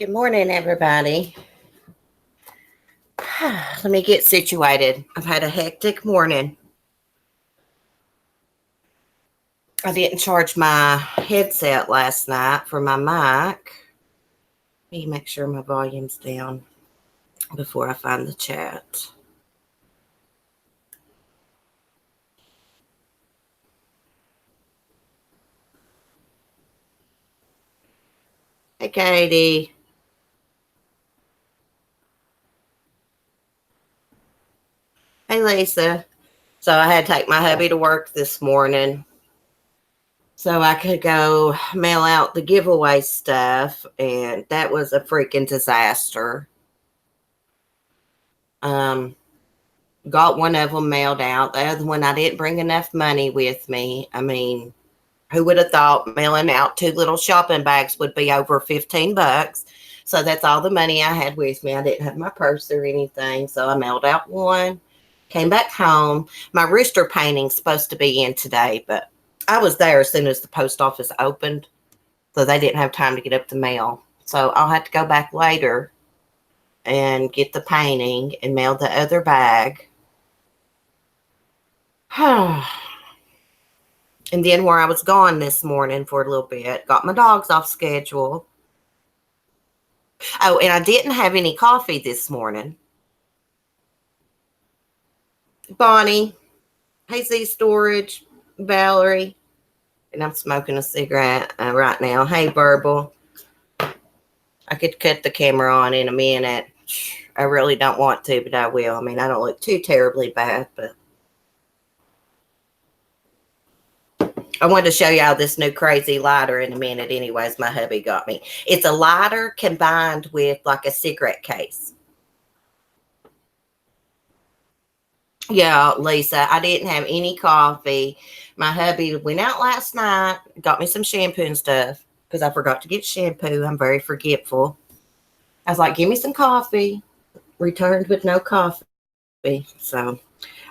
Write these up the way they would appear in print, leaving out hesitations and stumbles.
Good morning, everybody. Let me get situated. I've had a hectic morning. I didn't charge my headset last night for my mic. Let me make sure my volume's down before I find the chat. Hey, Katie. Hey, Lisa. So I had to take my hubby to work this morning so I could go mail out the giveaway stuff, and that was a freaking disaster. Got one of them mailed out. The other one, I didn't bring enough money with me. I mean, who would have thought mailing out two little shopping bags would be over $15? So that's all the money I had with me. I didn't have my purse or anything. So I mailed out one, came back home. My rooster painting's supposed to be in today, but I was there as soon as the post office opened. So they didn't have time to get up the mail. So I'll have to go back later and get the painting and mail the other bag. And then where I was gone this morning for a little bit, got my dogs off schedule. Oh, and I didn't have any coffee this morning. Bonnie, Hey Z Storage, Valerie, and I'm smoking a cigarette right now. Hey, Burble. I could cut the camera on in a minute. I really don't want to, but I will. I mean, I don't look too terribly bad, but I wanted to show y'all this new crazy lighter in a minute. Anyways, my hubby got me. It's a lighter combined with like a cigarette case. Yeah, Lisa, I didn't have any coffee. My hubby went out last night, got me some shampoo and stuff because I forgot to get shampoo. I'm very forgetful. I was like, give me some coffee. Returned with no coffee. So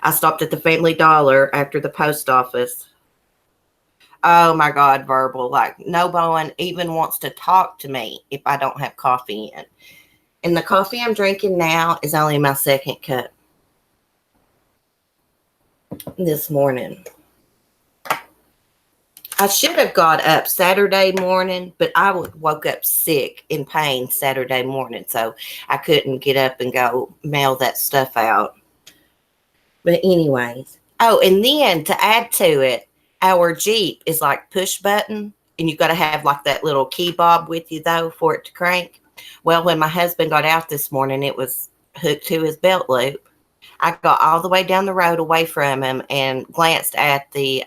I stopped at the Family Dollar after the post office. Oh my God, Verbal. Like, no one even wants to talk to me if I don't have coffee in. And the coffee I'm drinking now is only my second cup this morning. I should have got up Saturday morning, but I woke up sick in pain Saturday morning, so I couldn't get up and go mail that stuff out. But anyways, oh, and then to add to it, our Jeep is like push button, and you've got to have like that little key bob with you though for it to crank. Well, when my husband got out this morning, it was hooked to his belt loop. I got all the way down the road away from him and glanced at the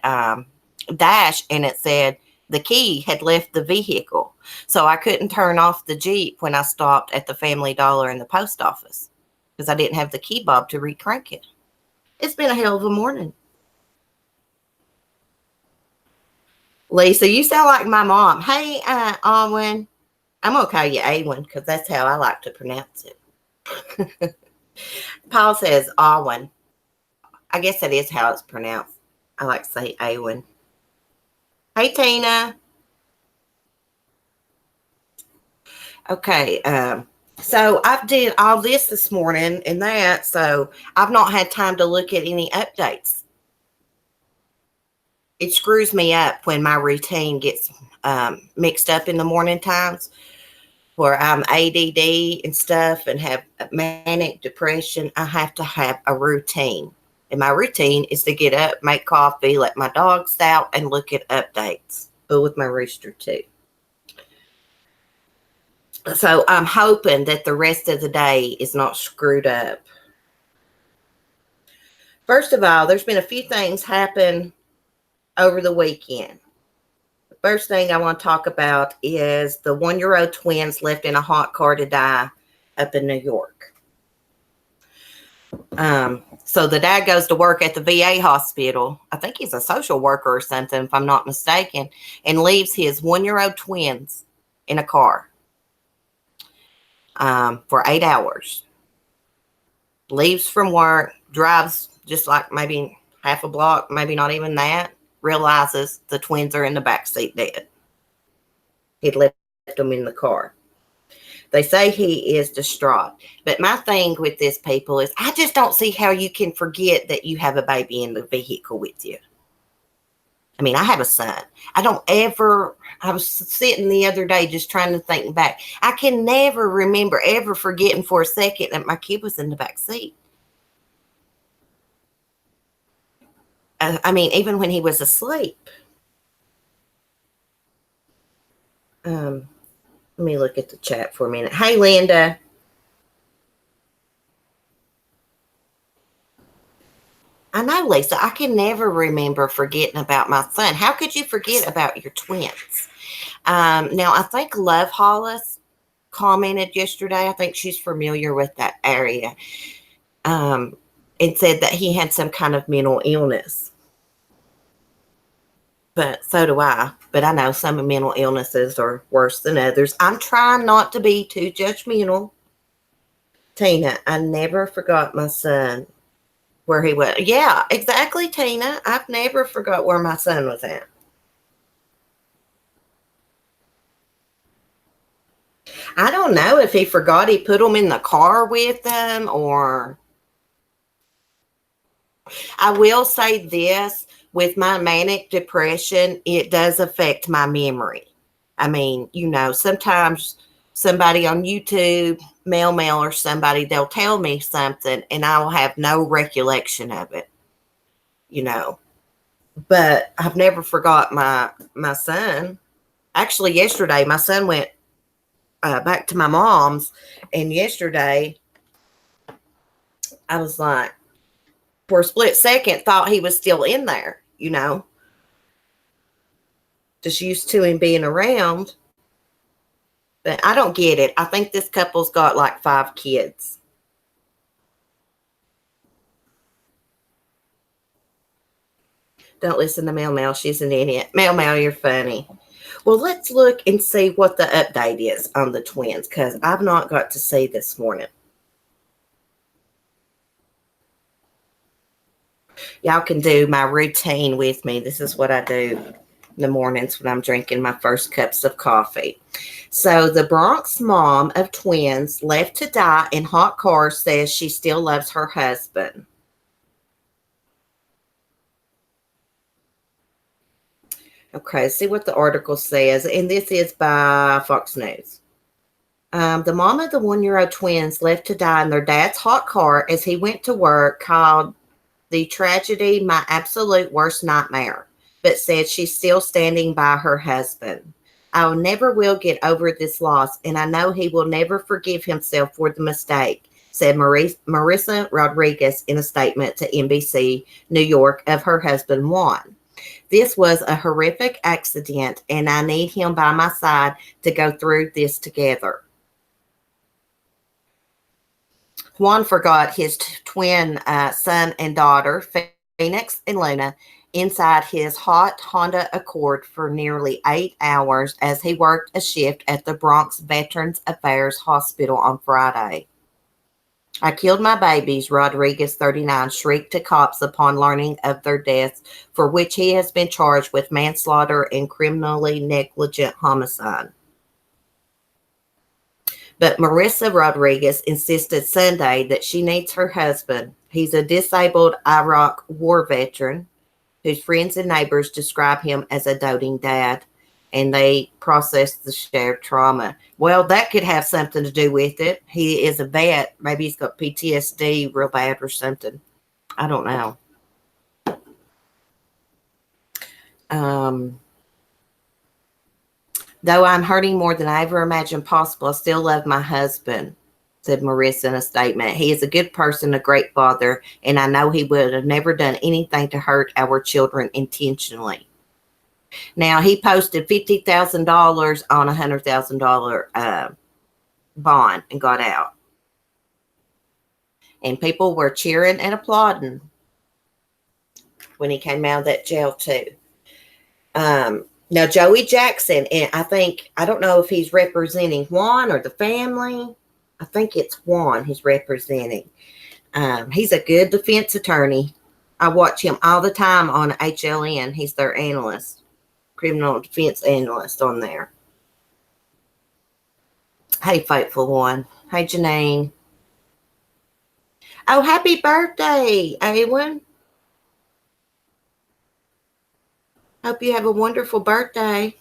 dash, and it said the key had left the vehicle. So I couldn't turn off the Jeep when I stopped at the Family Dollar and the post office because I didn't have the key bob to recrank it. It's been a hell of a morning. Lisa, you sound like my mom. Hey, Alwyn. I'm going to call you Awen because that's how I like to pronounce it. Paul says Alwyn. I guess that is how it's pronounced. I like to say Awen. Hey, Tina. Okay. So I did all this morning and that, so I've not had time to look at any updates. It screws me up when my routine gets mixed up in the morning times where I'm ADD and stuff and have manic depression. I have to have a routine. And my routine is to get up, make coffee, let my dogs out, and look at updates. But with my rooster too. So I'm hoping that the rest of the day is not screwed up. First of all, there's been a few things happen over the weekend. The first thing I want to talk about is the 1-year-old twins left in a hot car to die up in New York. So the dad goes to work at the VA hospital. I think he's a social worker or something, if I'm not mistaken, and leaves his 1-year-old twins in a car for 8 hours. Leaves from work, drives just like maybe half a block, maybe not even that, realizes the twins are in the backseat dead. He'd left them in the car. They say he is distraught. But my thing with this, people, is I just don't see how you can forget that you have a baby in the vehicle with you. I mean, I have a son. I was sitting the other day just trying to think back. I can never remember ever forgetting for a second that my kid was in the back seat. I mean, even when he was asleep. Let me look at the chat for a minute. Hey, Linda. I know, Lisa. I can never remember forgetting about my son. How could you forget about your twins? Now, I think Love Hollis commented yesterday. I think she's familiar with that area. And said that he had some kind of mental illness. But so do I. But I know some mental illnesses are worse than others. I'm trying not to be too judgmental. Tina, I never forgot my son where he was. Yeah, exactly, Tina. I've never forgot where my son was at. I don't know if he forgot he put them in the car with them, or I will say this, with my manic depression, it does affect my memory. I mean, sometimes somebody on YouTube, Mail or somebody, they'll tell me something and I will have no recollection of it, But I've never forgot my son. Actually, yesterday, my son went back to my mom's, and yesterday I was like, for a split second, thought he was still in there, just used to him being around. But I don't get it. I think this couple's got like 5 kids. Don't listen to Mel. She's an idiot. Mel, you're funny. Well, let's look and see what the update is on the twins, because I've not got to see this morning. Y'all can do my routine with me. This is what I do in the mornings when I'm drinking my first cups of coffee. So the Bronx mom of twins left to die in hot car says she still loves her husband. Okay, see what the article says. And this is by Fox News. The mom of the 1-year-old twins left to die in their dad's hot car as he went to work, called the tragedy my absolute worst nightmare, but said she's still standing by her husband. I never will get over this loss, and I know he will never forgive himself for the mistake, said Marissa Rodriguez in a statement to NBC New York of her husband, Juan. This was a horrific accident, and I need him by my side to go through this together. Juan forgot his twin son and daughter, Phoenix and Luna, inside his hot Honda Accord for nearly 8 hours as he worked a shift at the Bronx Veterans Affairs Hospital on Friday. I killed my babies, Rodriguez, 39, shrieked to cops upon learning of their deaths, for which he has been charged with manslaughter and criminally negligent homicide. But Marissa Rodriguez insisted Sunday that she needs her husband. He's a disabled Iraq war veteran whose friends and neighbors describe him as a doting dad, and they process the shared trauma. Well, that could have something to do with it. He is a vet. Maybe he's got PTSD real bad or something. I don't know. Though I'm hurting more than I ever imagined possible, I still love my husband, said Marissa in a statement. He is a good person, a great father, and I know he would have never done anything to hurt our children intentionally. Now, he posted $50,000 on a $100,000 bond and got out. And people were cheering and applauding when he came out of that jail, too. Now, Joey Jackson, and I don't know if he's representing Juan or the family. I think it's Juan he's representing. He's a good defense attorney. I watch him all the time on HLN. He's their analyst, criminal defense analyst on there. Hey, faithful one. Hey, Janine. Oh, happy birthday, Awen. Hope you have a wonderful birthday.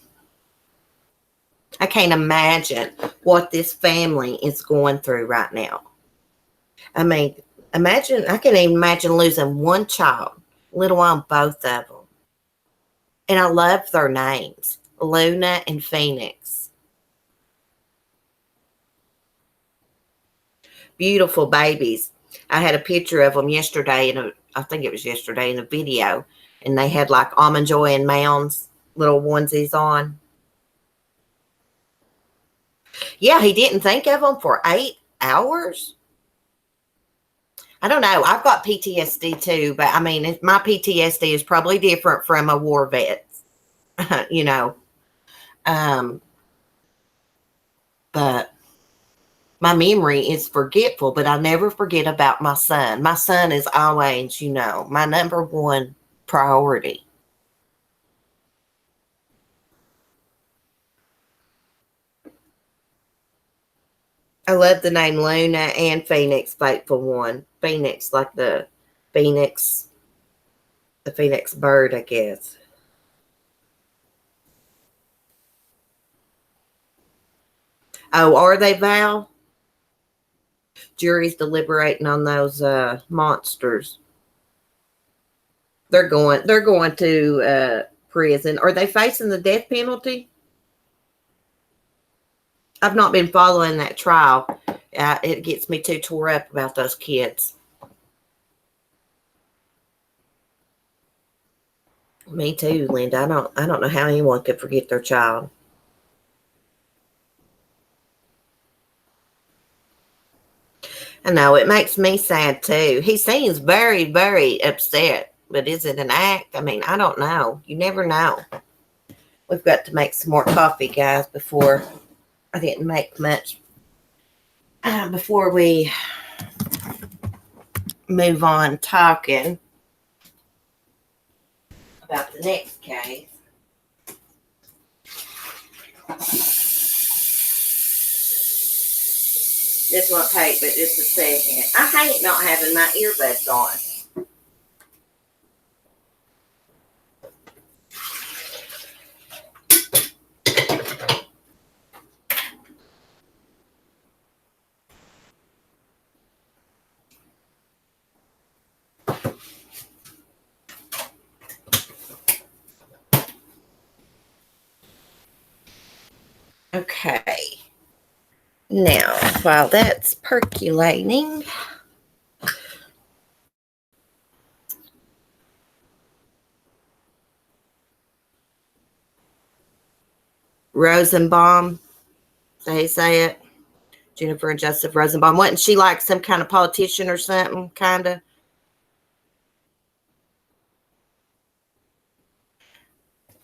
I can't imagine what this family is going through right now. I mean, I can't even imagine losing one child, let alone both of them. And I love their names, Luna and Phoenix. Beautiful babies. I had a picture of them yesterday, I think it was yesterday in a video, and they had like Almond Joy and Mounds little onesies on. Yeah, he didn't think of them for 8 hours. I don't know. I've got PTSD too, but I mean, my PTSD is probably different from a war vet's, you know. Um, but my memory is forgetful, but I never forget about my son. My son is always, my number one priority. I love the name Luna and Phoenix, faithful one. Phoenix, like phoenix, the phoenix bird, I guess. Oh, are they, Val? Jury's deliberating on those monsters. They're going to prison. Are they facing the death penalty? I've not been following that trial. It gets me too tore up about those kids. Me too, Linda. I don't know how anyone could forget their child. I know it makes me sad too. He seems very, very upset, but is it an act? I mean, I don't know. You never know. We've got to make some more coffee, guys, before I didn't make much. Before we move on talking about the next case. This won't take but just a second. I hate not having my earbuds on. Okay. Now, while that's percolating, Rosenbaum, they say it. Jennifer and Joseph Rosenbaum. Wasn't she like some kind of politician or something, kind of?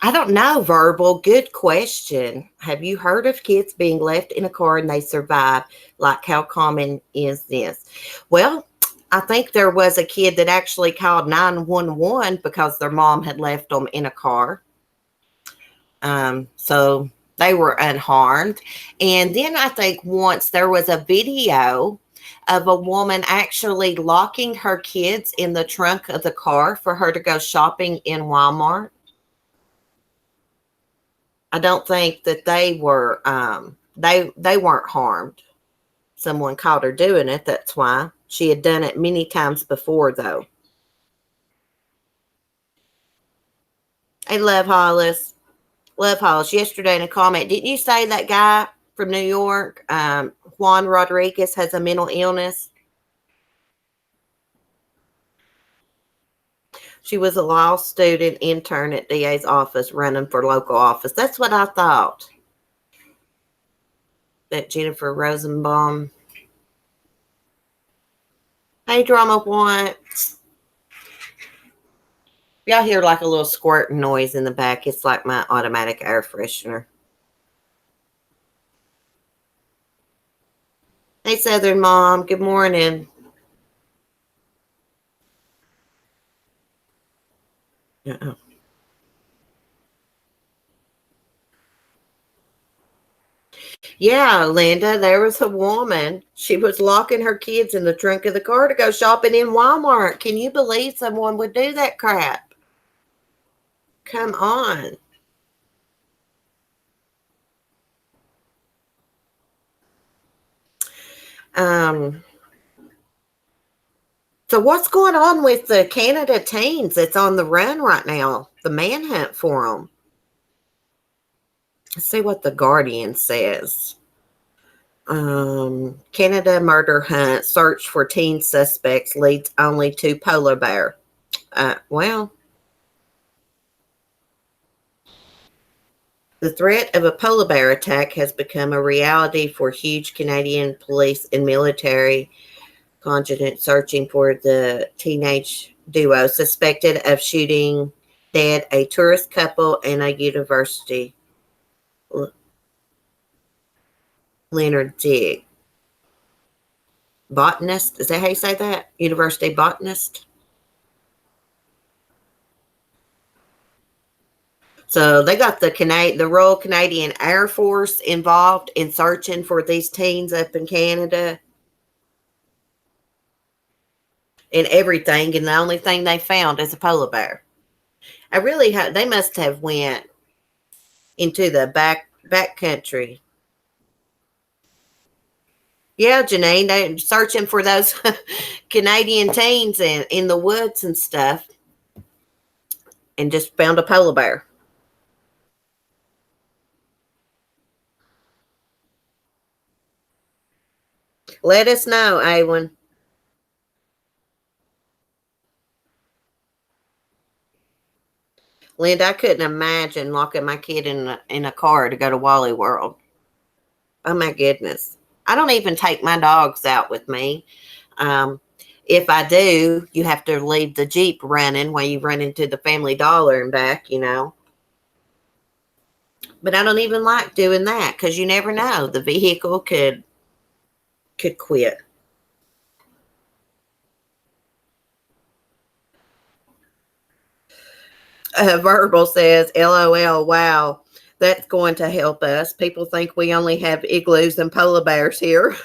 I don't know, Verbal. Good question. Have you heard of kids being left in a car and they survive? Like, how common is this? Well, I think there was a kid that actually called 911 because their mom had left them in a car. So they were unharmed. And then I think once there was a video of a woman actually locking her kids in the trunk of the car for her to go shopping in Walmart. I don't think that they were they weren't harmed. Someone caught her doing it. That's why. She had done it many times before, though. Hey, Love Hollis. Love Hollis. Yesterday in a comment, didn't you say that guy from New York, Juan Rodriguez, has a mental illness? She was a law student intern at DA's office running for local office. That's what I thought. That Jennifer Rosenbaum. Hey, Drama Point. Y'all hear like a little squirting noise in the back. It's like my automatic air freshener. Hey, Southern Mom. Good morning. Uh-oh. Yeah, Linda, there was a woman. She was locking her kids in the trunk of the car to go shopping in Walmart. Can you believe someone would do that crap? Come on. Um, so what's going on with the Canada teens that's on the run right now? The manhunt for them. Let's see what the Guardian says. Canada murder hunt search for teen suspects leads only to polar bear. Well, the threat of a polar bear attack has become a reality for huge Canadian police and military contingent searching for the teenage duo suspected of shooting dead a tourist couple and a university. Leonard Dig. Botanist, is that how you say that? University botanist? So they got the Royal Canadian Air Force involved in searching for these teens up in Canada and everything, and the only thing they found is a polar bear. They must have went into the back country. Yeah, Janine, they're searching for those Canadian teens in the woods and stuff, and just found a polar bear. Let us know, Awen. Linda, I couldn't imagine locking my kid in a car to go to Wally World. Oh my goodness. I don't even take my dogs out with me. Um, if I do, you have to leave the Jeep running while you run into the Family Dollar and back, you know. But I don't even like doing that because you never know. The vehicle could quit. Verbal says, LOL, wow, that's going to help us. People think we only have igloos and polar bears here.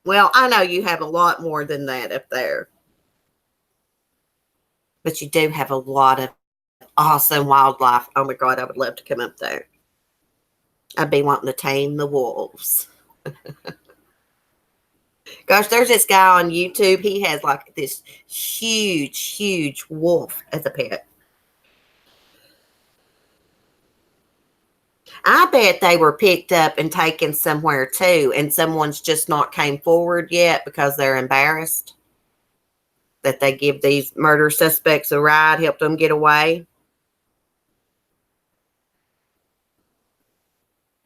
Well, I know you have a lot more than that up there. But you do have a lot of awesome wildlife. Oh my God, I would love to come up there. I'd be wanting to tame the wolves. Gosh, there's this guy on YouTube. He has like this huge wolf as a pet. I bet they were picked up and taken somewhere too, and someone's just not came forward yet because they're embarrassed that they give these murder suspects a ride, help them get away.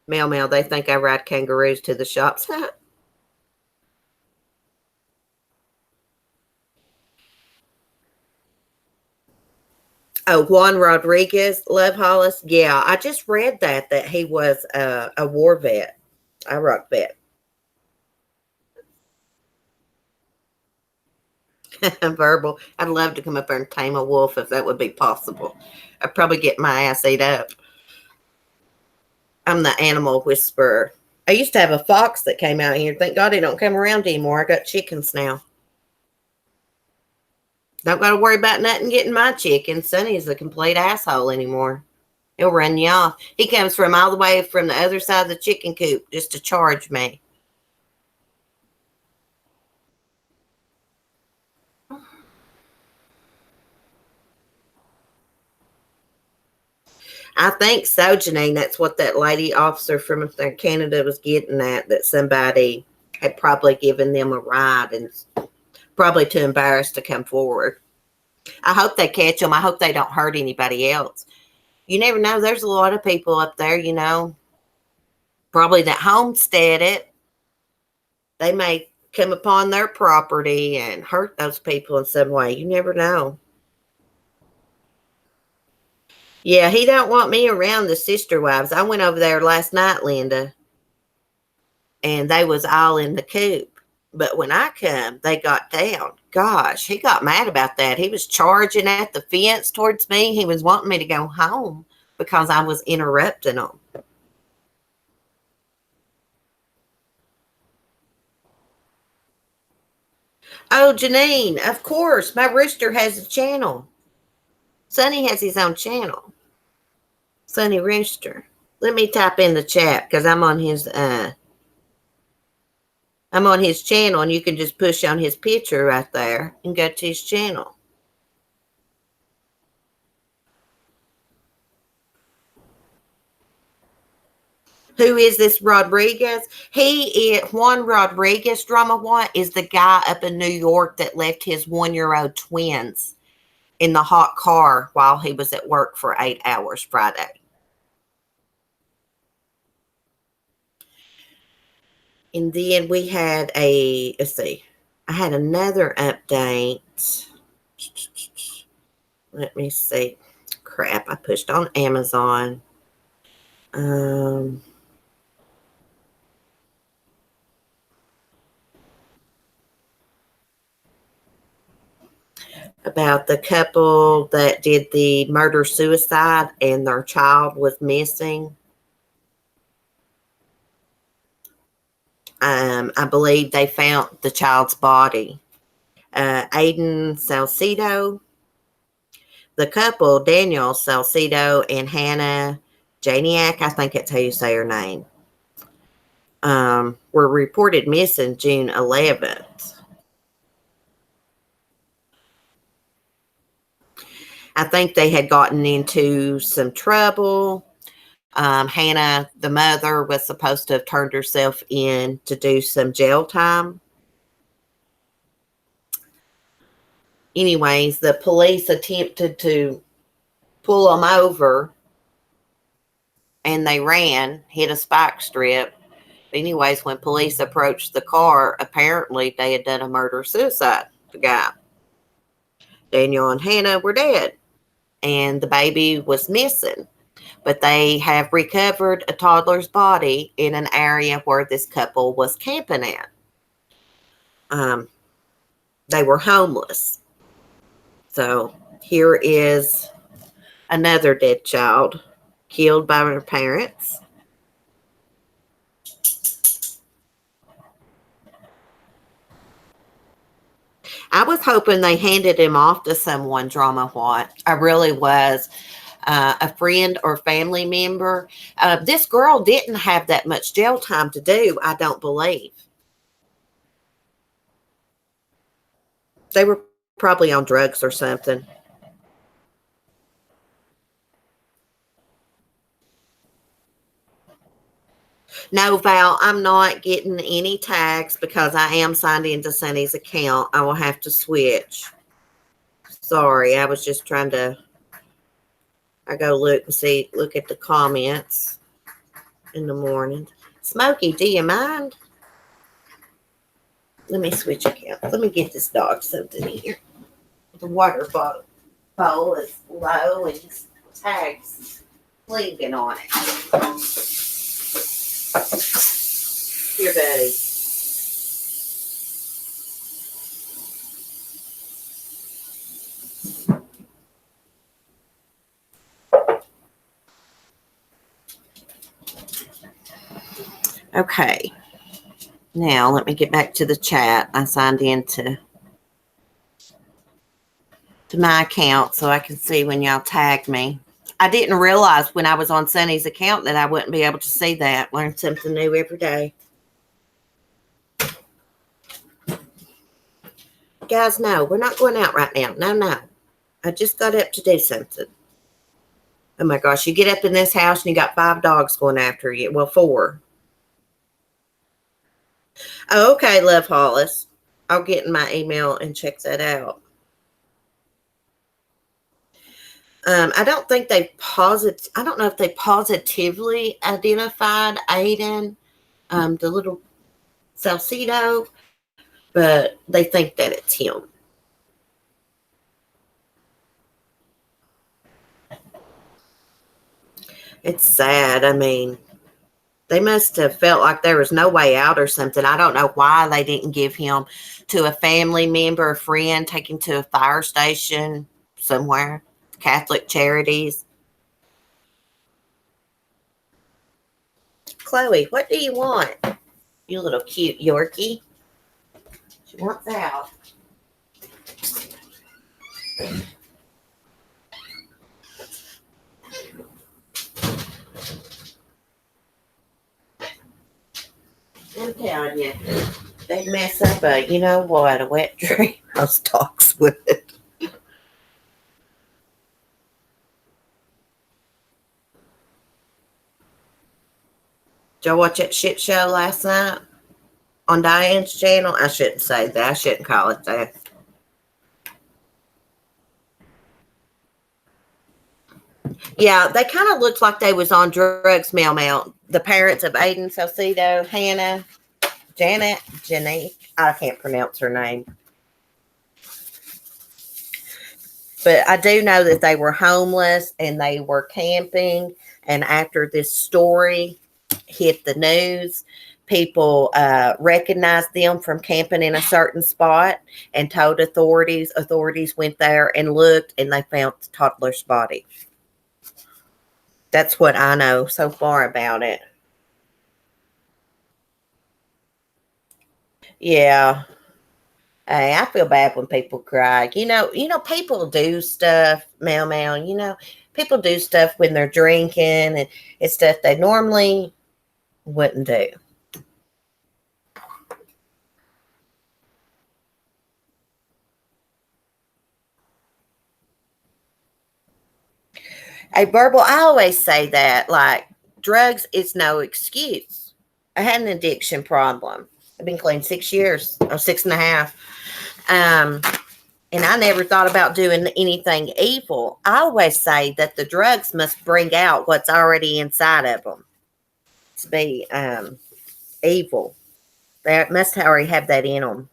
Mel, they think I ride kangaroos to the shops. Oh, Juan Rodriguez, Love Hollis. Yeah, I just read that he was a war vet, Iraq vet. Verbal. I'd love to come up there and tame a wolf if that would be possible. I'd probably get my ass ate up. I'm the animal whisperer. I used to have a fox that came out here. Thank God he don't come around anymore. I got chickens now. Don't got to worry about nothing getting my chicken. Sonny's a complete asshole anymore. He'll run you off. He comes from all the way from the other side of the chicken coop just to charge me. I think so, Janine. That's what that lady officer from Canada was getting at, that somebody had probably given them a ride and probably too embarrassed to come forward. I hope they catch them. I hope they don't hurt anybody else. You never know. There's a lot of people up there, probably that homestead it. They may come upon their property and hurt those people in some way. You never know. Yeah, he don't want me around the sister wives. I went over there last night, Linda, and they was all in the coop. But when I come, they got down. Gosh, he got mad about that. He was charging at the fence towards me. He was wanting me to go home because I was interrupting them. Oh, Janine, of course. My rooster has a channel. Sonny has his own channel. Sonny Rooster. Let me type in the chat because I'm on his channel, and you can just push on his picture right there and go to his channel. Who is this Rodriguez? He is Juan Rodriguez. Drama White is the guy up in New York that left his 1-year-old twins in the hot car while he was at work for 8 hours Friday. And then we had let's see, I had another update. Let me see. Crap, I pushed on Amazon. About the couple that did the murder-suicide and their child was missing. I believe they found the child's body. Aiden Salcido, the couple, Daniel Salcido and Hannah Janiak, I think that's how you say her name, were reported missing June 11th. I think they had gotten into some trouble. Hannah, the mother, was supposed to have turned herself in to do some jail time. Anyways, the police attempted to pull them over and they ran, hit a spike strip. Anyways, when police approached the car, apparently they had done a murder-suicide. The guy, Daniel and Hannah, were dead, and the baby was missing. But they have recovered a toddler's body in an area where this couple was camping at. They were homeless. So here is another dead child killed by their parents. I was hoping they handed him off to someone, Drama White. I really was. A friend or family member. This girl didn't have that much jail time to do, I don't believe. They were probably on drugs or something. No, Val, I'm not getting any tags because I am signed into Sunny's account. I will have to switch. Sorry, I was just trying to. I go look at the comments in the morning. Smokey, do you mind? Let me switch accounts. Let me get this dog something here. The water bowl is low and his tags blinking on it. Here, buddy. Okay. Now, let me get back to the chat. I signed into my account so I can see when y'all tag me. I didn't realize when I was on Sunny's account that I wouldn't be able to see that. Learn something new every day. Guys, no, we're not going out right now. No. I just got up to do something. Oh my gosh, you get up in this house and you got 5 dogs going after you. Well, 4. Oh, okay, Love Hollis. I'll get in my email and check that out. I don't think I don't know if they positively identified Aiden, the little Salcido, but they think that it's him. It's sad. I mean, they must have felt like there was no way out or something. I don't know why they didn't give him to a family member, a friend, take him to a fire station somewhere, Catholic Charities. Chloe, what do you want? You little cute Yorkie. She wants out. I'm telling you, they mess up a, you know what, a wet dream. Those dogs would. Did y'all watch that shit show last night on Diane's channel? I shouldn't say that. I shouldn't call it that. Yeah, they kind of looked like they was on drugs, Mel Mel. The parents of Aiden Salcido, Hannah, Janet, Jenny. I can't pronounce her name. But I do know that they were homeless and they were camping. And after this story hit the news, people recognized them from camping in a certain spot and told authorities. Authorities went there and looked, and they found the toddler's body. That's what I know so far about it. Yeah. Hey, I feel bad when people cry. People do stuff, Mel. People do stuff when they're drinking, and it's stuff they normally wouldn't do. Hey, Verbal, I always say that, like, drugs is no excuse. I had an addiction problem. I've been clean 6 years, or 6.5. Um, and I never thought about doing anything evil. I always say that the drugs must bring out what's already inside of them to be evil. They must already have that in them.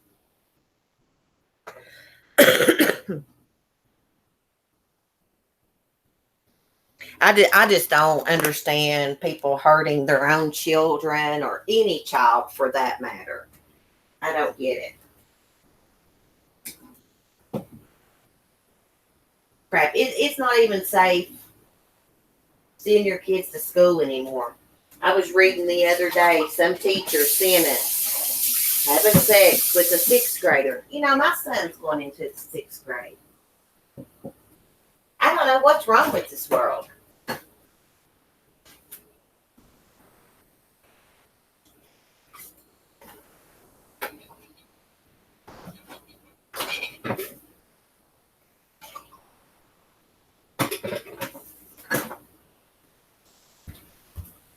I just don't understand people hurting their own children or any child for that matter. I don't get it. Crap. It's not even safe sending your kids to school anymore. I was reading the other day some teacher sentenced having sex with a sixth grader. My son's going into the sixth grade. I don't know what's wrong with this world.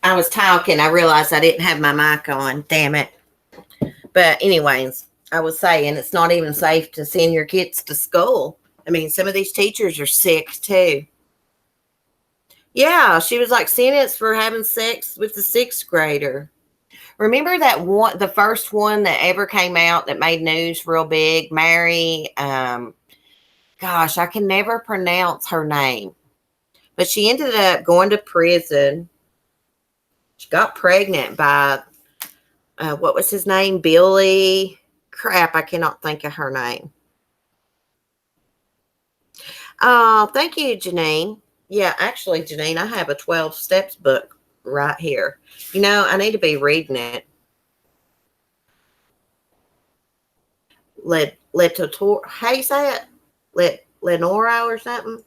I was talking. I realized I didn't have my mic on. Damn it. But anyways, I was saying it's not even safe to send your kids to school. I mean, some of these teachers are sick too. Yeah, she was like sentenced for having sex with the sixth grader. Remember that one, the first one that ever came out that made news real big? Mary, gosh, I can never pronounce her name. But she ended up going to prison. She got pregnant by, what was his name? Billy. Crap, I cannot think of her name. Oh, thank you, Janine. Yeah, actually, Janine, I have a 12 steps book right here. I need to be reading it. Letotor, how you say it? Lenora or something?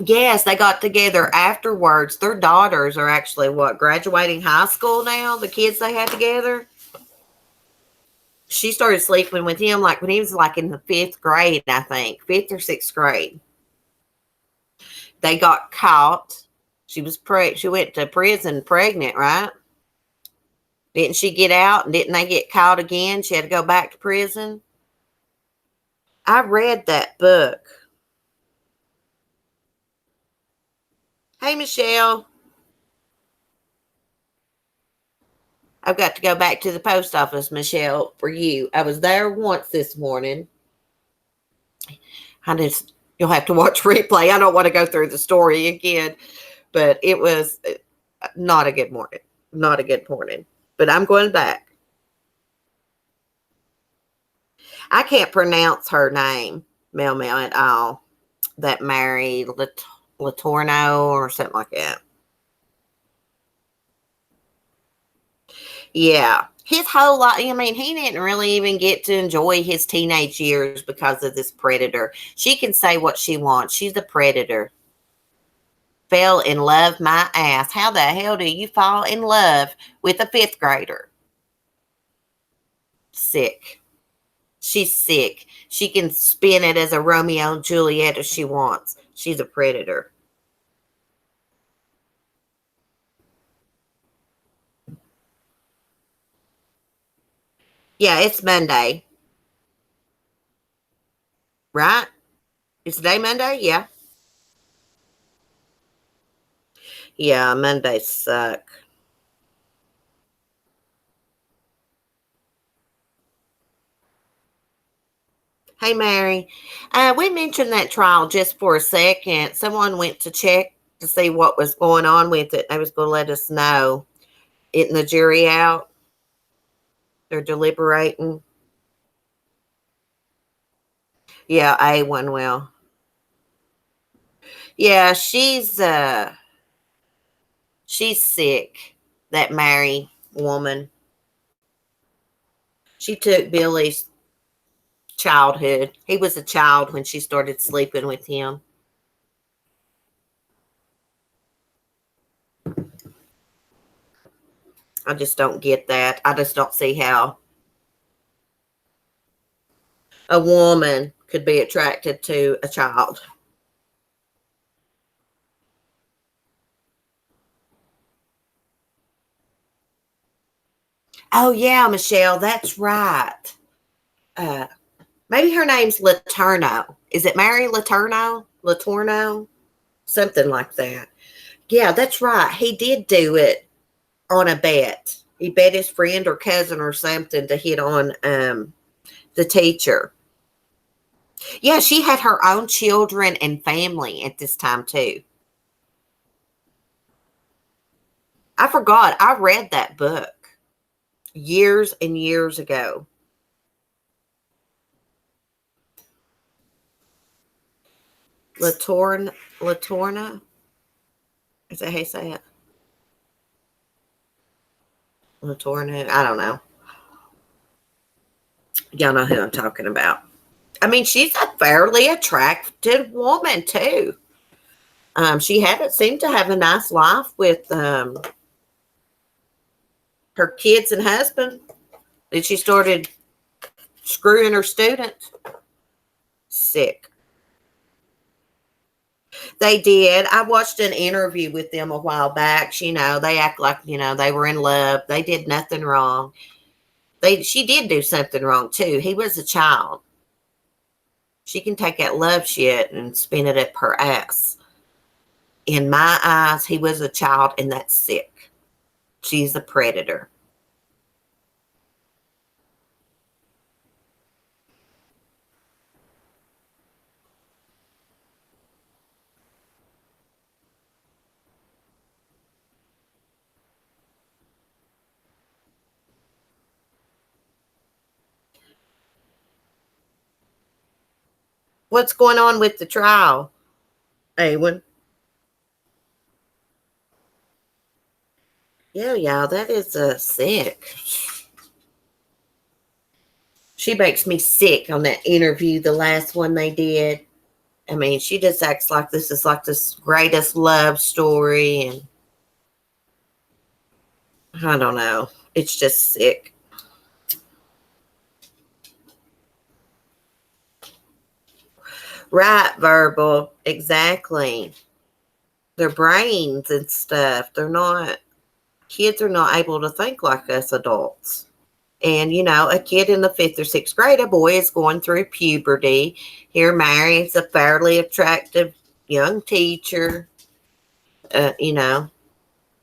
Yes, they got together afterwards. Their daughters are actually graduating high school now, the kids they had together. She started sleeping with him like when he was like in the fifth grade, I think, fifth or sixth grade. They got caught. She went to prison pregnant, right? Didn't she get out and didn't they get caught again? She had to go back to prison. I read that book. Hey, Michelle. I've got to go back to the post office, Michelle, for you. I was there once this morning. You'll have to watch replay. I don't want to go through the story again, but it was not a good morning. Not a good morning. But I'm going back. I can't pronounce her name, Mel at all. That Mary Latorno or something like that. Yeah. His whole life, I mean, he didn't really even get to enjoy his teenage years because of this predator. She can say what she wants. She's a predator. Fell in love my ass. How the hell do you fall in love with a fifth grader? Sick. She's sick. She can spin it as a Romeo and Juliet if she wants. She's a predator. Yeah, it's Monday, right? Is today Monday? Yeah. Yeah, Mondays suck. Hey, Mary. We mentioned that trial just for a second. Someone went to check to see what was going on with it. They was going to let us know. Getting the jury out. They're deliberating. Yeah, A1 will. Yeah, she's sick. That Mary woman. She took Billy's childhood. He was a child when she started sleeping with him. I just don't get that. I just don't see how a woman could be attracted to a child. Oh yeah, Michelle, that's right. Uh, Maybe her name's Laterno. Is it Mary Laterno? Latorno? Something like that. Yeah, that's right. He did do it on a bet. He bet his friend or cousin or something to hit on the teacher. Yeah, she had her own children and family at this time too. I forgot. I read that book years and years ago. Latorna? Is that how you say it? Latorna? I don't know. Y'all know who I'm talking about. I mean, she's a fairly attractive woman too. She hadn't seemed to have a nice life with her kids and husband. Then she started screwing her students. Sick. They did. I watched an interview with them a while back. They act like, they were in love. They did nothing wrong. She did do something wrong too. He was a child. She can take that love shit and spin it up her ass. In my eyes, he was a child and that's sick. She's a predator. What's going on with the trial, Awen? Yeah, y'all, that is sick. She makes me sick on that interview, the last one they did. I mean, she just acts like this is like this greatest love story, and I don't know. It's just sick. Right, verbal. Exactly. Their brains and stuff. Kids are not able to think like us adults. And, a kid in the fifth or sixth grade, a boy is going through puberty. Here, Mary's a fairly attractive young teacher. Uh, you know,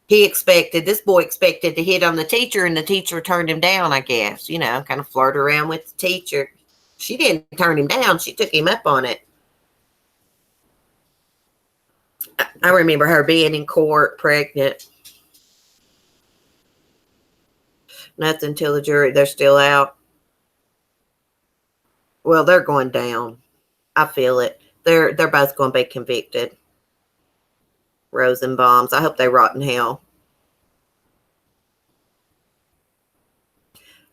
this boy expected to hit on the teacher, and the teacher turned him down, I guess, kind of flirt around with the teacher. She didn't turn him down. She took him up on it. I remember her being in court pregnant. Nothing till the jury. They're still out. Well, they're going down. I feel it. They're both going to be convicted. Rosenbaums. I hope they rot in hell.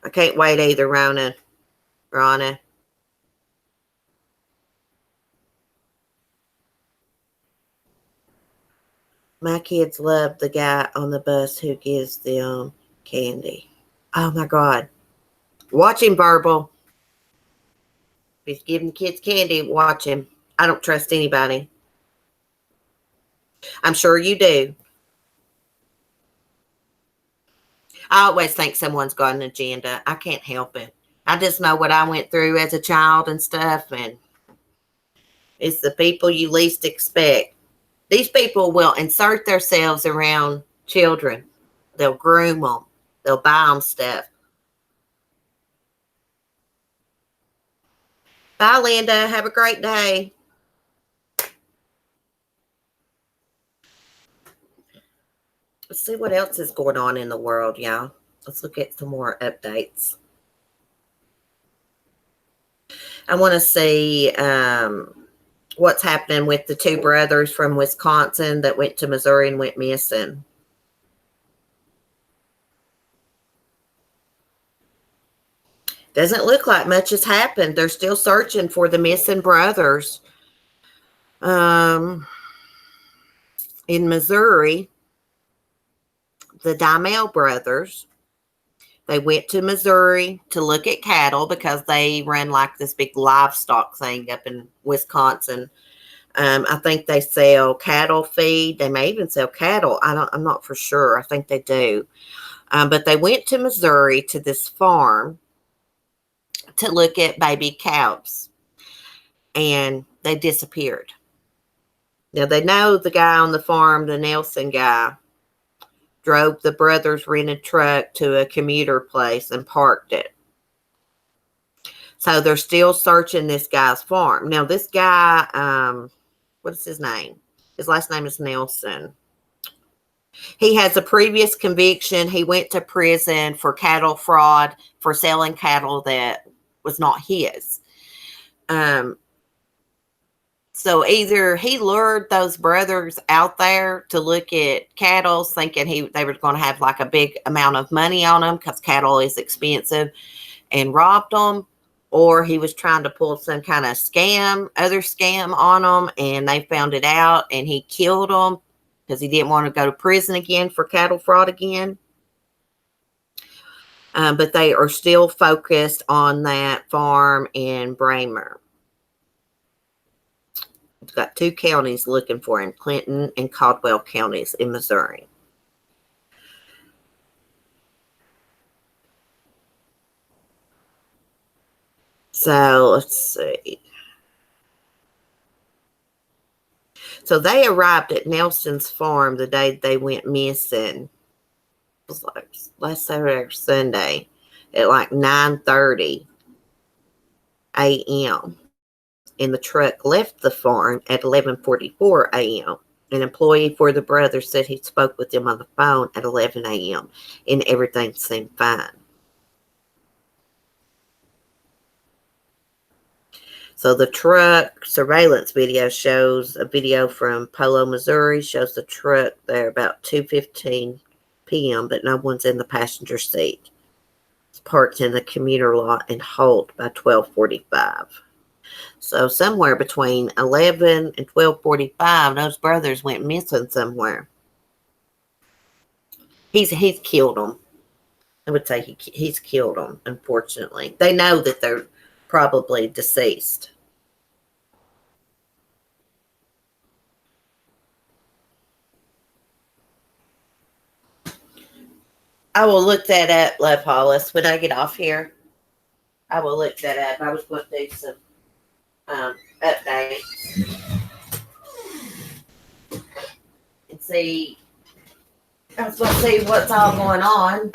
I can't wait either, Ronna. My kids love the guy on the bus who gives them candy. Oh my God. Watch him, Verbal. If he's giving kids candy, watch him. I don't trust anybody. I'm sure you do. I always think someone's got an agenda. I can't help it. I just know what I went through as a child and stuff, and it's the people you least expect. These people will insert themselves around children. They'll groom them. They'll buy them stuff. Bye, Linda. Have a great day. Let's see what else is going on in the world, y'all. Let's look at some more updates. I want to see what's happening with the two brothers from Wisconsin that went to Missouri and went missing. Doesn't look like much has happened. They're still searching for the missing brothers. In Missouri, the Dymel brothers, they went to Missouri to look at cattle because they run like this big livestock thing up in Wisconsin. I think they sell cattle feed. They may even sell cattle. I'm not for sure. I think they do. But they went to Missouri to this farm to look at baby calves, and they disappeared. Now, they know the guy on the farm, the Nelson guy, drove the brothers' rented truck to a commuter place and parked it. So they're still searching this guy's farm. Now, this guy, what is his name? His last name is Nelson. He has a previous conviction. He went to prison for cattle fraud, for selling cattle that was not his. So either he lured those brothers out there to look at cattle, thinking they were going to have like a big amount of money on them because cattle is expensive, and robbed them, or he was trying to pull some kind of other scam on them, and they found it out, and he killed them because he didn't want to go to prison again for cattle fraud again. But they are still focused on that farm in Bramer. It's got 2 counties looking for him, Clinton and Caldwell counties in Missouri. So let's see. So they arrived at Nelson's farm the day they went missing. It was like last Saturday or Sunday at like 9:30 a.m. And the truck left the farm at 11:44 a.m. An employee for the brothers said he spoke with them on the phone at 11 a.m. and everything seemed fine. So the truck surveillance video shows a video from Polo, Missouri, shows the truck there about 2:15 p.m., but no one's in the passenger seat. It's parked in the commuter lot and halt by 12:45. So somewhere between 11 and 12:45, those brothers went missing somewhere. He's killed them. I would say he's killed them, unfortunately. They know that they're probably deceased. I will look that up, Love Hollis. When I get off here, I will look that up. I was going to do some updates and see. I was going to see what's all going on.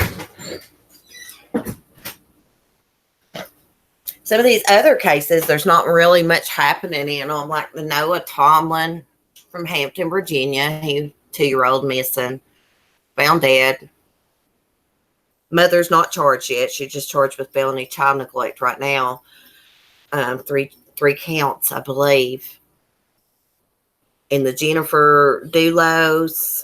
Some of these other cases, there's not really much happening in them, like the Noah Tomlin from Hampton, Virginia. He 2-year-old missing, found dead. Mother's not charged yet. She's just charged with felony child neglect right now. Three counts, I believe. And the Jennifer Dulos,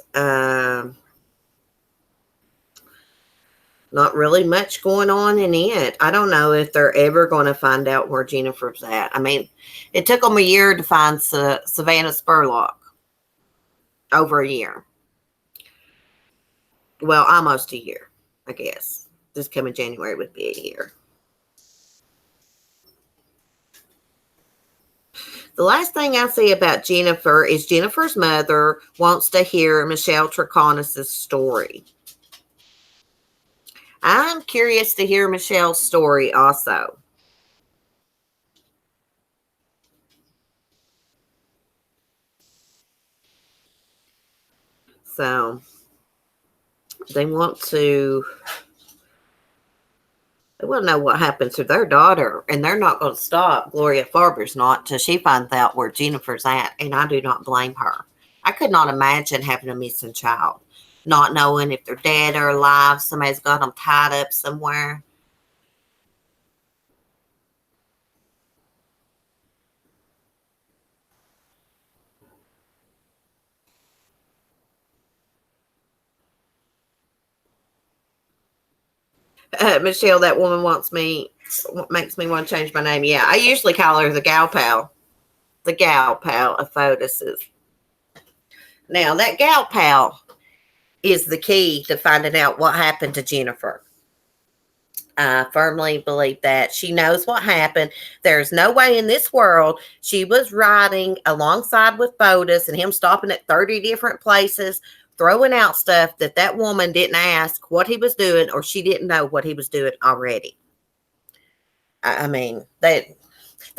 Not really much going on in it. I don't know if they're ever going to find out where Jennifer's at. I mean, it took them a year to find Savannah Spurlock. Over a year. Well, almost a year, I guess. This coming January would be a year. The last thing I see about Jennifer is Jennifer's mother wants to hear Michelle Troconis' story. I'm curious to hear Michelle's story also. So they want to know what happened to their daughter, and they're not going to stop. Gloria Farber's not till she finds out where Jennifer's at, and I do not blame her. I could not imagine having a missing child, not knowing if they're dead or alive. Somebody's got them tied up somewhere. Michelle, that woman makes me want to change my name. Yeah, I usually call her the gal pal of Fotis's. Now, that gal pal is the key to finding out what happened to Jennifer. I firmly believe that she knows what happened. There's no way in this world she was riding alongside with Fotis and him stopping at 30 different places, throwing out stuff that woman didn't ask what he was doing, or she didn't know what he was doing already. I mean, they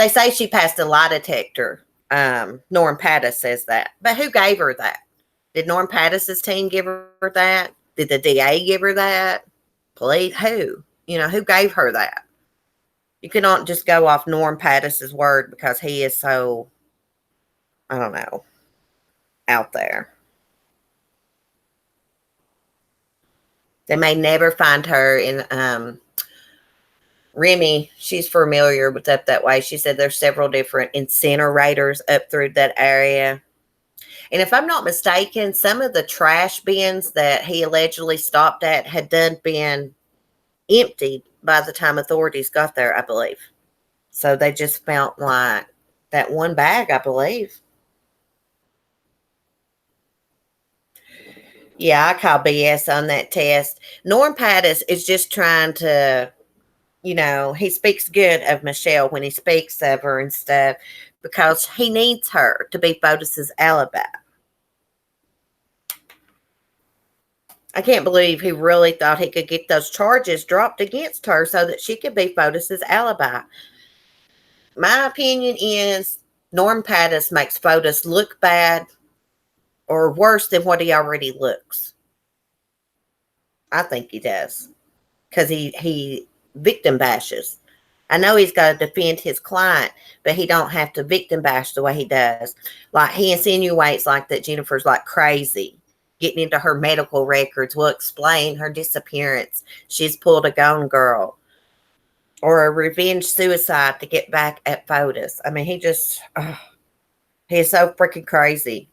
say she passed a lie detector. Norm Pattis says that. But who gave her that? Did Norm Pattis's team give her that? Did the DA give her that? Police? Who? Who gave her that? You cannot just go off Norm Pattis's word because he is so, I don't know, out there. They may never find her in Remy. She's familiar with up that way. She said there's several different incinerators up through that area. And if I'm not mistaken, some of the trash bins that he allegedly stopped at had been emptied by the time authorities got there, I believe. So they just felt like that one bag, I believe. Yeah, I call BS on that test. Norm Pattis is just trying to, he speaks good of Michelle when he speaks of her and stuff because he needs her to be Fotis's alibi. I can't believe he really thought he could get those charges dropped against her so that she could be Fotis's alibi. My opinion is Norm Pattis makes Fotis look bad or worse than what he already looks. I think he does because he victim bashes. I know he's got to defend his client, but he don't have to victim bash the way he does. Like he insinuates like that Jennifer's like crazy, getting into her medical records will explain her disappearance. She's pulled a Gone Girl or a revenge suicide to get back at Fotis. I mean, he's so freaking crazy.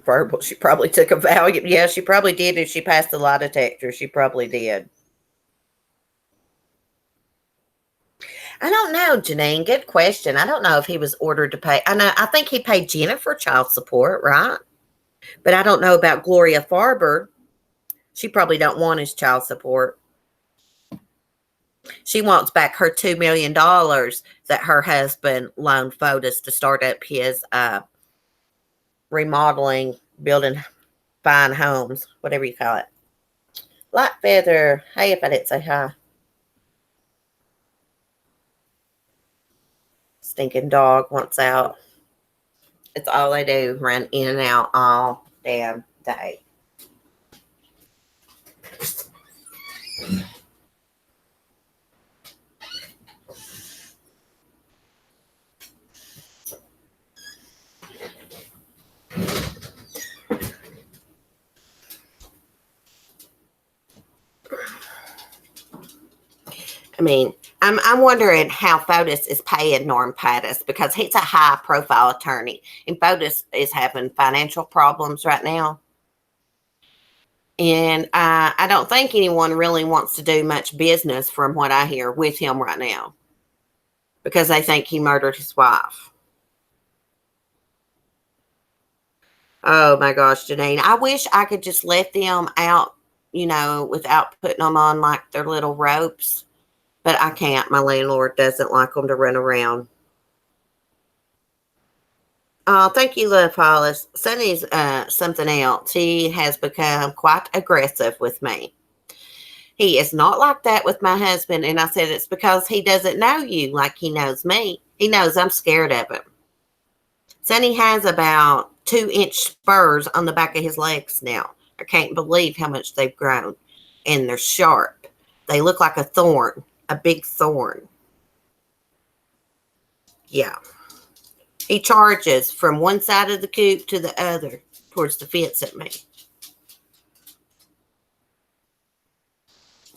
Verbal. She probably took a Valium. Yeah, she probably did. If she passed the lie detector, she probably did. I don't know, Janine. Good question. I don't know if he was ordered to pay. I think he paid Jennifer child support, right? But I don't know about Gloria Farber. She probably don't want his child support. She wants back her $2 million that her husband loaned Fotis to start up his remodeling, building fine homes, whatever you call it. Light Feather. Hey, if I didn't say hi. Stinking dog wants out. It's all they do, run in and out all damn day. I mean, I'm wondering how Fotis is paying Norm Pattis because he's a high profile attorney and Fotis is having financial problems right now. And I don't think anyone really wants to do much business from what I hear with him right now because they think he murdered his wife. Oh my gosh, Janine. I wish I could just let them out, without putting them on like their little ropes. But I can't. My landlord doesn't like them to run around. Oh, thank you, Love Hollis. Sonny's something else. He has become quite aggressive with me. He is not like that with my husband. And I said, it's because he doesn't know you like he knows me. He knows I'm scared of him. Sonny has about 2-inch spurs on the back of his legs now. I can't believe how much they've grown. And they're sharp. They look like a thorn, a big thorn. Yeah. He charges from one side of the coop to the other towards the fence at me.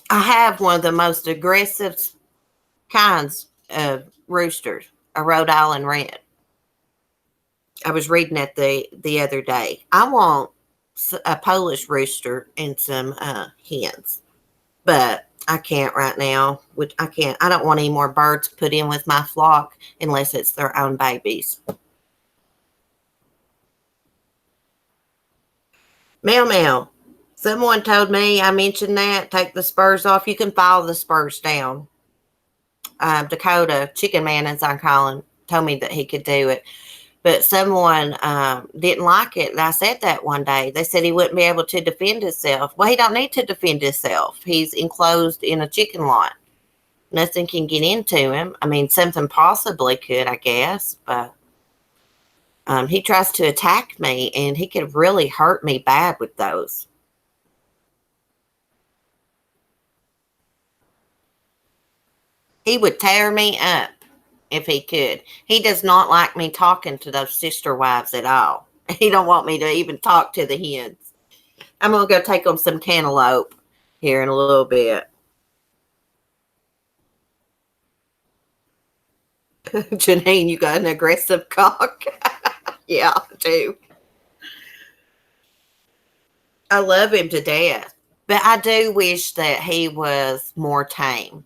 I have one of the most aggressive kinds of roosters, a Rhode Island Red. I was reading it the other day. I want a Polish rooster and some hens, but I can't right now. I can't. I don't want any more birds put in with my flock unless it's their own babies. Meow meow. Someone told me I mentioned that. Take the spurs off. You can follow the spurs down. Dakota, Chicken Man as I call him, told me that he could do it. But someone didn't like it. And I said that one day. They said he wouldn't be able to defend himself. Well, he don't need to defend himself. He's enclosed in a chicken lot. Nothing can get into him. I mean, something possibly could, I guess. But he tries to attack me, and he could really hurt me bad with those. He would tear me up if he could. He does not like me talking to those sister wives at all. He don't want me to even talk to the hens. I'm going to go take them some cantaloupe here in a little bit. Janine, you got an aggressive cock? Yeah, I do. I love him to death. But I do wish that he was more tame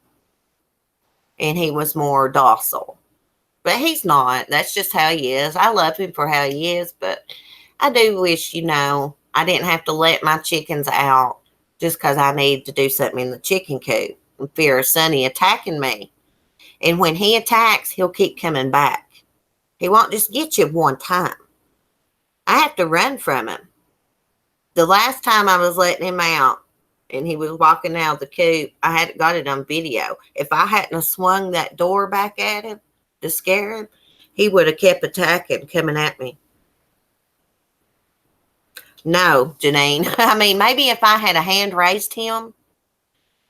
and he was more docile. But he's not. That's just how he is. I love him for how he is, but I do wish, I didn't have to let my chickens out just because I need to do something in the chicken coop in fear of Sonny attacking me. And when he attacks, he'll keep coming back. He won't just get you one time. I have to run from him. The last time I was letting him out and he was walking out of the coop, I had got it on video. If I hadn't have swung that door back at him to scare him, he would have kept attacking, coming at me. No, Janine. I mean, maybe if I had a hand raised him,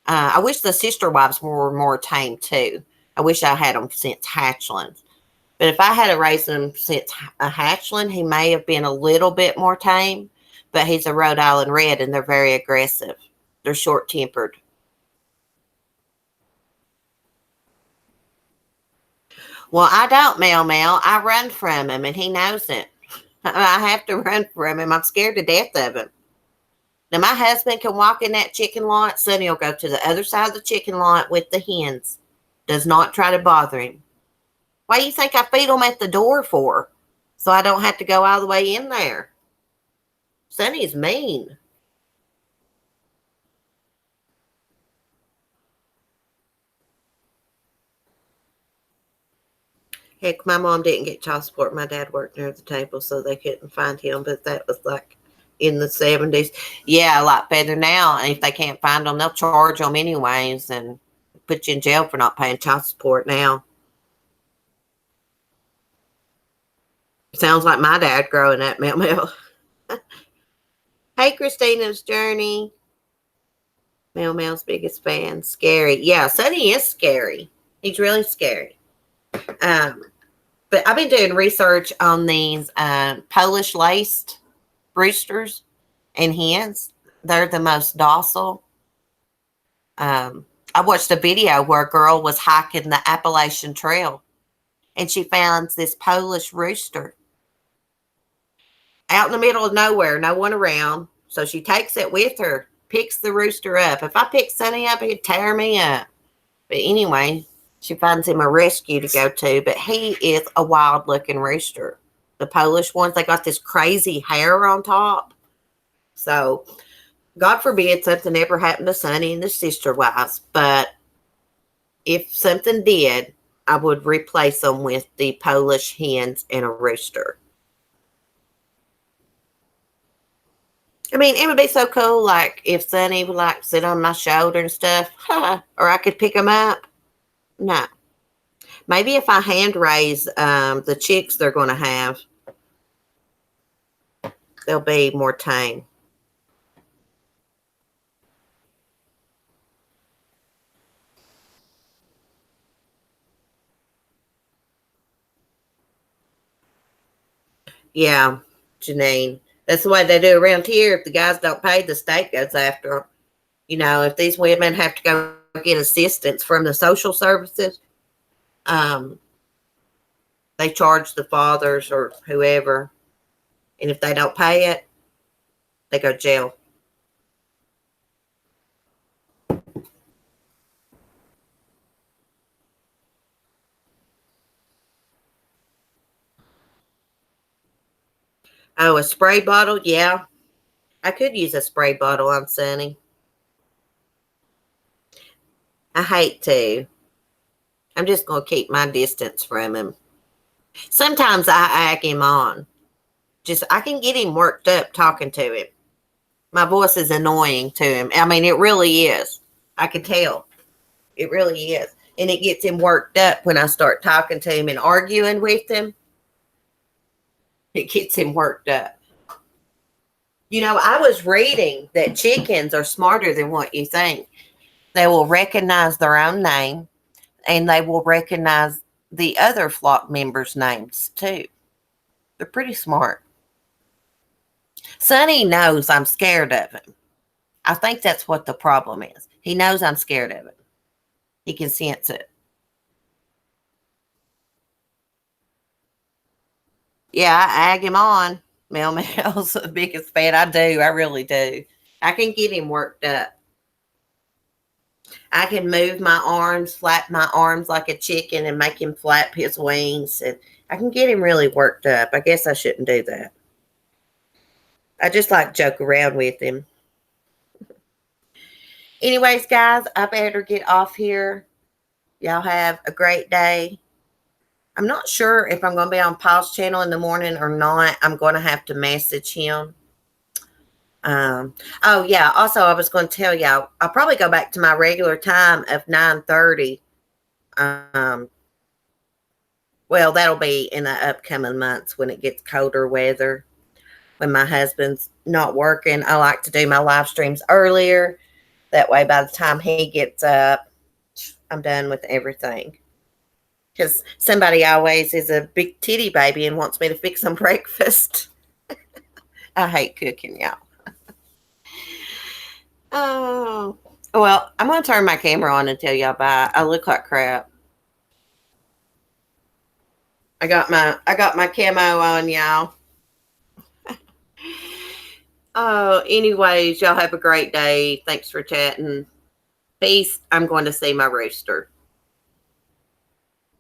I wish the sister wives were more tame too. I wish I had them since hatchlings. But if I had raised him since a hatchling, he may have been a little bit more tame. But he's a Rhode Island Red, and they're very aggressive. They're short-tempered. Well, I don't, Mel. I run from him, and he knows it. I have to run from him. I'm scared to death of him. Now, my husband can walk in that chicken lot. Sonny will go to the other side of the chicken lot with the hens. Does not try to bother him. Why do you think I feed them at the door for? So I don't have to go all the way in there. Sonny's mean. Heck, my mom didn't get child support. My dad worked near the table, so they couldn't find him. But that was like in the 70s. Yeah, a lot better now. And if they can't find them, they'll charge them anyways and put you in jail for not paying child support now. Sounds like my dad growing up, Mel. Hey, Christina's Journey. Mel's biggest fan. Scary. Yeah, Sonny is scary. He's really scary. But I've been doing research on these Polish laced roosters and hens. They're the most docile. I watched a video where a girl was hiking the Appalachian Trail and she finds this Polish rooster out in the middle of nowhere, no one around. So she takes it with her, picks the rooster up. If I picked Sonny up, he'd tear me up. But anyway, she finds him a rescue to go to, but he is a wild looking rooster. The Polish ones, they got this crazy hair on top. So, God forbid something ever happened to Sonny and the sister wives, but if something did, I would replace them with the Polish hens and a rooster. I mean, it would be so cool, like if Sonny would like sit on my shoulder and stuff, or I could pick him up. No. Maybe if I hand raise the chicks they're going to have, they'll be more tame. Yeah, Janine. That's the way they do around here. If the guys don't pay, the state goes after them. You know, if these women have to go get assistance from the social services, um, they charge the fathers or whoever. And if they don't pay it, they go to jail. Oh, a spray bottle? Yeah. I could use a spray bottle on Sonny. I hate to. I'm just going to keep my distance from him. Sometimes I egg him on. Just, I can get him worked up talking to him. My voice is annoying to him. I mean, it really is. I can tell. It really is. And it gets him worked up when I start talking to him and arguing with him. It gets him worked up. You know, I was reading that chickens are smarter than what you think. They will recognize their own name and they will recognize the other flock members' names too. They're pretty smart. Sonny knows I'm scared of him. I think that's what the problem is. He knows I'm scared of him. He can sense it. Yeah, I egg him on. Mel Mel's the biggest fan. I do. I really do. I can get him worked up. I can move my arms, flap my arms like a chicken and make him flap his wings. And I can get him really worked up. I guess I shouldn't do that. I just like to joke around with him. Anyways, guys, I better get off here. Y'all have a great day. I'm not sure if I'm going to be on Paul's channel in the morning or not. I'm going to have to message him. Oh, yeah. Also, I was going to tell y'all, I'll probably go back to my regular time of 9:30. Well, that'll be in the upcoming months when it gets colder weather. When my husband's not working, I like to do my live streams earlier. That way, by the time he gets up, I'm done with everything. Because somebody always is a big titty baby and wants me to fix them breakfast. I hate cooking, y'all. Oh, well, I'm going to turn my camera on and tell y'all bye. I look like crap. I got my camo on, y'all. Oh, anyways, y'all have a great day. Thanks for chatting. Peace. I'm going to see my rooster.